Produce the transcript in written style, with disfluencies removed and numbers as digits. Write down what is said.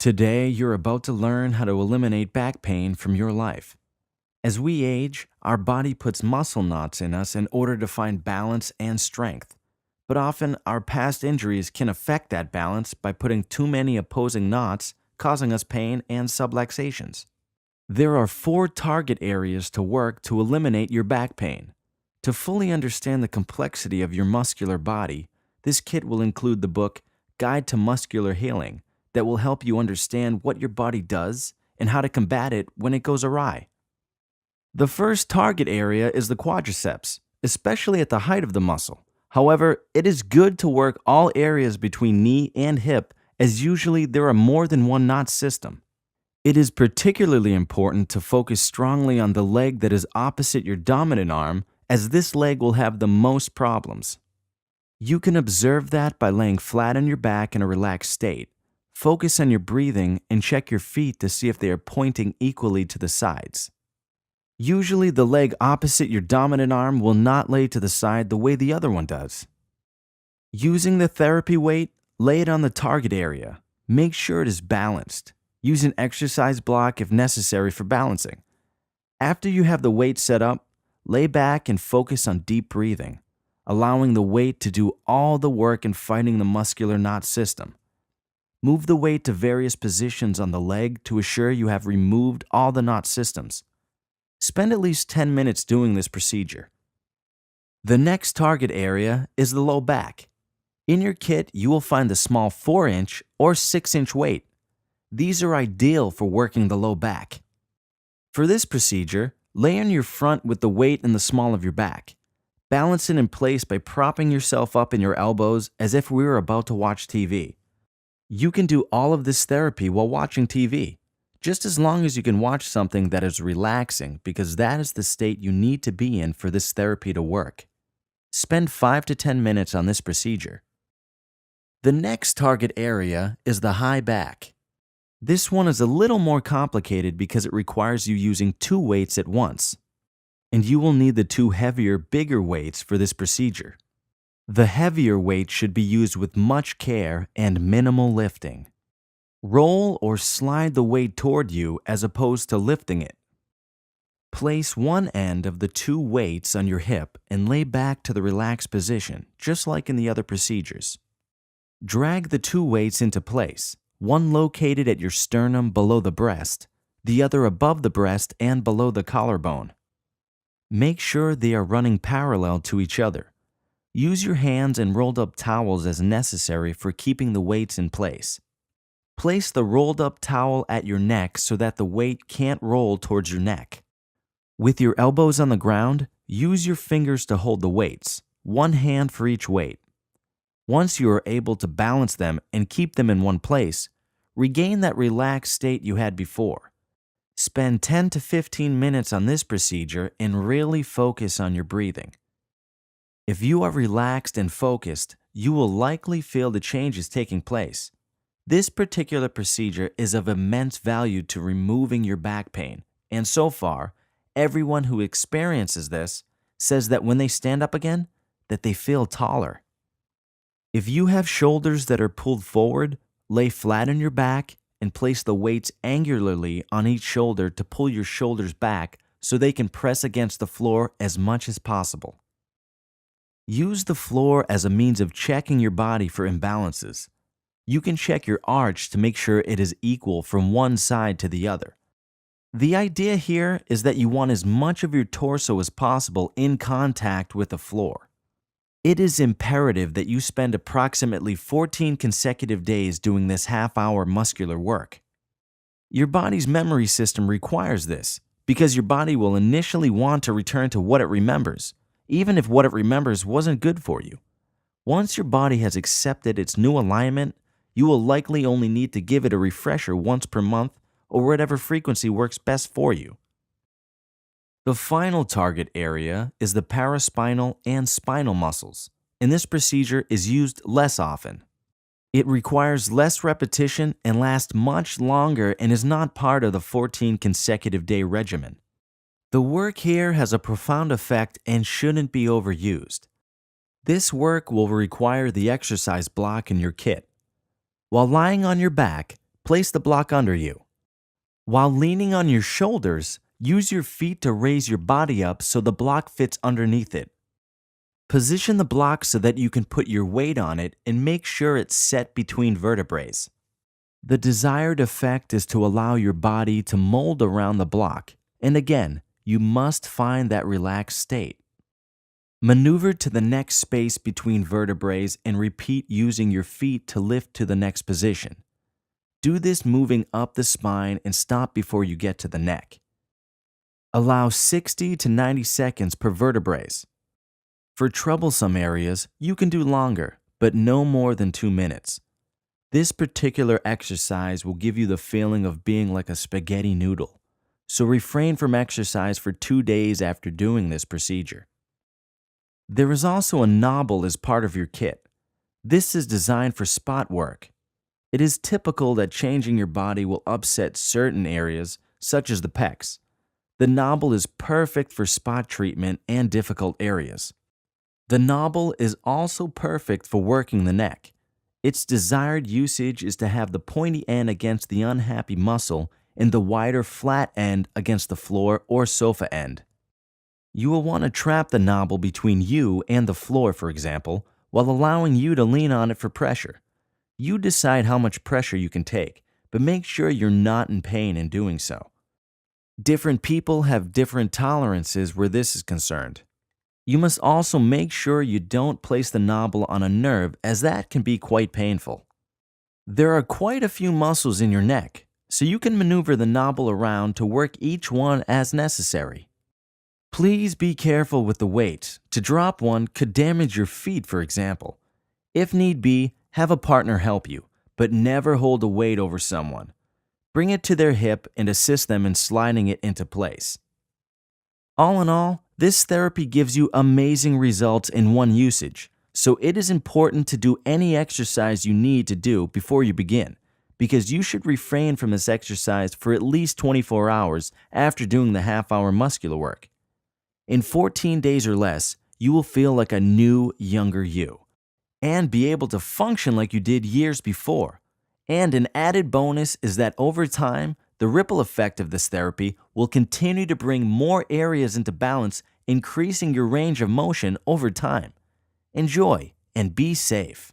Today, you're about to learn how to eliminate back pain from your life. As we age, our body puts muscle knots in us in order to find balance and strength. But often, our past injuries can affect that balance by putting too many opposing knots, causing us pain and subluxations. There are 4 target areas to work to eliminate your back pain. To fully understand the complexity of your muscular body, this kit will include the book Guide to Muscular Healing that will help you understand what your body does and how to combat it when it goes awry. The first target area is the quadriceps, especially at the height of the muscle. However, it is good to work all areas between knee and hip, as usually there are more than one knot system. It is particularly important to focus strongly on the leg that is opposite your dominant arm, as this leg will have the most problems. You can observe that by laying flat on your back in a relaxed state. Focus on your breathing and check your feet to see if they are pointing equally to the sides. Usually, the leg opposite your dominant arm will not lay to the side the way the other one does. Using the therapy weight, lay it on the target area. Make sure it is balanced. Use an exercise block if necessary for balancing. After you have the weight set up, lay back and focus on deep breathing, allowing the weight to do all the work in fighting the muscular knot system. Move the weight to various positions on the leg to assure you have removed all the knot systems. Spend at least 10 minutes doing this procedure. The next target area is the low back. In your kit, you will find the small 4-inch or 6-inch weight. These are ideal for working the low back. For this procedure, lay on your front with the weight in the small of your back. Balance it in place by propping yourself up in your elbows as if we were about to watch TV. You can do all of this therapy while watching TV, just as long as you can watch something that is relaxing, because that is the state you need to be in for this therapy to work. Spend 5 to 10 minutes on this procedure. The next target area is the high back. This one is a little more complicated because it requires you using 2 weights at once, and you will need the 2 heavier, bigger weights for this procedure. The heavier weight should be used with much care and minimal lifting. Roll or slide the weight toward you as opposed to lifting it. Place one end of the 2 weights on your hip and lay back to the relaxed position, just like in the other procedures. Drag the 2 weights into place, one located at your sternum below the breast, the other above the breast and below the collarbone. Make sure they are running parallel to each other. Use your hands and rolled up towels as necessary for keeping the weights in place. Place the rolled up towel at your neck so that the weight can't roll towards your neck. With your elbows on the ground, use your fingers to hold the weights, one hand for each weight. Once you are able to balance them and keep them in one place, regain that relaxed state you had before. Spend 10 to 15 minutes on this procedure and really focus on your breathing. If you are relaxed and focused, you will likely feel the changes taking place. This particular procedure is of immense value to removing your back pain, and so far, everyone who experiences this says that when they stand up again, that they feel taller. If you have shoulders that are pulled forward, lay flat on your back and place the weights angularly on each shoulder to pull your shoulders back so they can press against the floor as much as possible. Use the floor as a means of checking your body for imbalances. You can check your arch to make sure it is equal from one side to the other. The idea here is that you want as much of your torso as possible in contact with the floor. It is imperative that you spend approximately 14 consecutive days doing this half-hour muscular work. Your body's memory system requires this because your body will initially want to return to what it remembers, even if what it remembers wasn't good for you. Once your body has accepted its new alignment, you will likely only need to give it a refresher once per month or whatever frequency works best for you. The final target area is the paraspinal and spinal muscles, and this procedure is used less often. It requires less repetition and lasts much longer and is not part of the 14 consecutive day regimen. The work here has a profound effect and shouldn't be overused. This work will require the exercise block in your kit. While lying on your back, place the block under you. While leaning on your shoulders, use your feet to raise your body up so the block fits underneath it. Position the block so that you can put your weight on it and make sure it's set between vertebrae. The desired effect is to allow your body to mold around the block, and again, you must find that relaxed state. Maneuver to the next space between vertebrae and repeat using your feet to lift to the next position. Do this moving up the spine and stop before you get to the neck. Allow 60 to 90 seconds per vertebrae. For troublesome areas, you can do longer, but no more than 2 minutes. This particular exercise will give you the feeling of being like a spaghetti noodle, so refrain from exercise for 2 days after doing this procedure. There is also a knobble as part of your kit. This is designed for spot work. It is typical that changing your body will upset certain areas, such as the pecs. The knobble is perfect for spot treatment and difficult areas. The knobble is also perfect for working the neck. Its desired usage is to have the pointy end against the unhappy muscle and the wider flat end against the floor or sofa end. You will want to trap the knobble between you and the floor, for example, while allowing you to lean on it for pressure. You decide how much pressure you can take, but make sure you're not in pain in doing so. Different people have different tolerances where this is concerned. You must also make sure you don't place the knobble on a nerve, as that can be quite painful. There are quite a few muscles in your neck, so you can maneuver the knobble around to work each one as necessary. Please be careful with the weight. To drop one could damage your feet, for example. If need be, have a partner help you, but never hold a weight over someone. Bring it to their hip and assist them in sliding it into place. All in all, this therapy gives you amazing results in one usage, so it is important to do any exercise you need to do before you begin, because you should refrain from this exercise for at least 24 hours after doing the half-hour muscular work. In 14 days or less, you will feel like a new, younger you, and be able to function like you did years before. And an added bonus is that over time, the ripple effect of this therapy will continue to bring more areas into balance, increasing your range of motion over time. Enjoy and be safe.